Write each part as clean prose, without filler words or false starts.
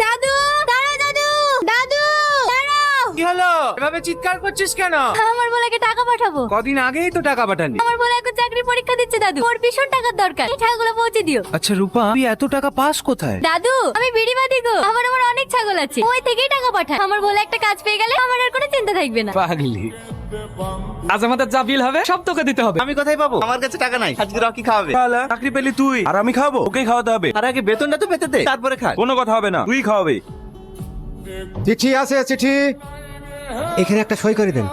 দাদু দাঁড়াও, দাদু দাদু দাঁড়াও। কি হলো? এভাবে চিৎকার করছিস কেন? আমার বলাকে টাকা পাঠাবো। কদিন আগেই তো টাকা পাঠানি। আমার বলা এখন চাকরি পরীক্ষা দিচ্ছে দাদু, ওর ভীষণ টাকার দরকার, এই টাকাগুলো পৌঁছে দিও। আচ্ছা রূপা, তুই এত টাকা পাস কোথায়? দাদু আমি বিড়ি বাঁধি গো, আমার অনেক ছাগল আছে, ওই থেকেই টাকা পাঠায়। আমার বলে একটা কাজ পেয়ে গেলে আমার আর কোনো চিন্তা থাকবে না। পাগলি। আজ আমাদের যা বিল হবে সব তোকে দিতে হবে। আমি কোথায় পাবো? আমার কাছে টাকা নাই। আজকে রকি খাওয়াবে। শালা, চাকরি পেলি তুই আর আমি খাওয়াবো? ওকেই খাওয়াতে হবে। আর আগে বেতনটা তো পেতে দে, তারপরে খা। কোনো কথা হবে না, তুই খাওয়াবে। চিঠি আছে, চিঠি এখানে একটা সই করে দেন।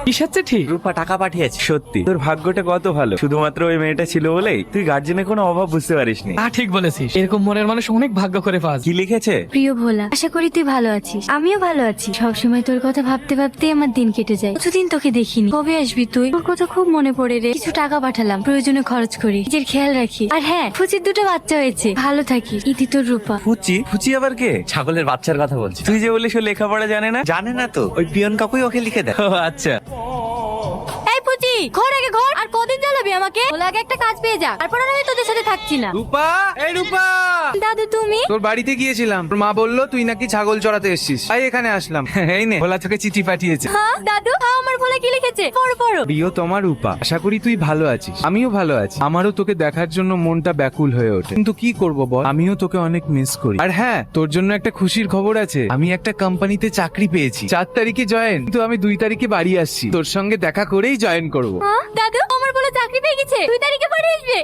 কিসের চিঠি? রূপা টাকা পাঠিয়েছে। সত্যি তোর ভাগ্যটা কত ভালো, শুধুমাত্র ওই মেয়েটা ছিল বলেই তুই গার্জেনের কোনো অভাব বুঝতে পারিসনি। ঠিক বলেছিস, এরকম মনের মানুষ অনেক ভাগ্য করে পাওয়া যায়। কি লিখেছে? প্রিয় ভোলা, আশা করি তুই ভালো আছিস, আমিও ভালো আছি। সবসময় তোর কথা ভাবতে ভাবতে আমার দিন কেটে যায়। কতদিন তোকে দেখিনি, কবে আসবি তুই? তোর কথা খুব মনে পড়ে রে। কিছু টাকা পাঠালাম, প্রয়োজনে খরচ করি, নিজের খেয়াল রাখি। আর হ্যাঁ, ফুচির দুটো বাচ্চা হয়েছে, ভালো থাকিস। ইতি তোর রূপা। ফুচি? ফুচি আবার কে? ছাগলের বাচ্চার কথা বলছি। তুই যে বলিস ও লেখাপড়া জানে না। জানে না তো, ওই পিয়ন কাকুই ওকে লিখে দেয়। ও আচ্ছা। এই পুচি, ঘর আগে ঘর। আর কদিন জ্বালাবি আমাকে? বলে আগে একটা কাজ পেয়ে যা, তারপর আর আমি তোদের সাথে থাকছি না। রূপা, এই রূপা। দাদু তুমি? তোর বাড়িতে গিয়েছিলাম, তোর মা বললো তুই নাকি ছাগল চড়াতে এসেছিস, তাই এখানে আসলাম। এই নে, ভোলা তোকে চিঠি পাঠিয়েছে। হ্যাঁ দাদু, আমার বলে কি লিখেছে? পড়ো পড়ো। প্রিয় তোমার রূপা, আশা করি তুই ভালো আছিস, আমিও ভালো আছি। আমারও তোকে দেখার জন্য মনটা ব্যাকুল হয়ে ওঠে, কিন্তু কি করব বল, আমিও তোকে অনেক মিস করি। আর হ্যাঁ, তোর জন্য একটা খুশির খবর আছে, আমি একটা কোম্পানিতে চাকরি পেয়েছি। 4 তারিখে জয়েন, কিন্তু আমি 2 তারিখে বাড়ি আসছি, তোর সঙ্গে দেখা করেই জয়েন করব। দাদু আমার বলে চাকরি পেয়ে গেছে, 2 তারিখে বাড়ি আসবে।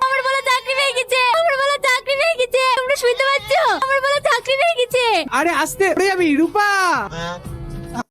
আমার বলে চাকরি পেয়ে গেছে, আমার বলে চাকরি পেয়ে গেছে। তোমরা শুনতে পাচ্ছ? আমার বলে চাকরি পেয়ে গেছে। আরে আস্তে, আমি রূপা।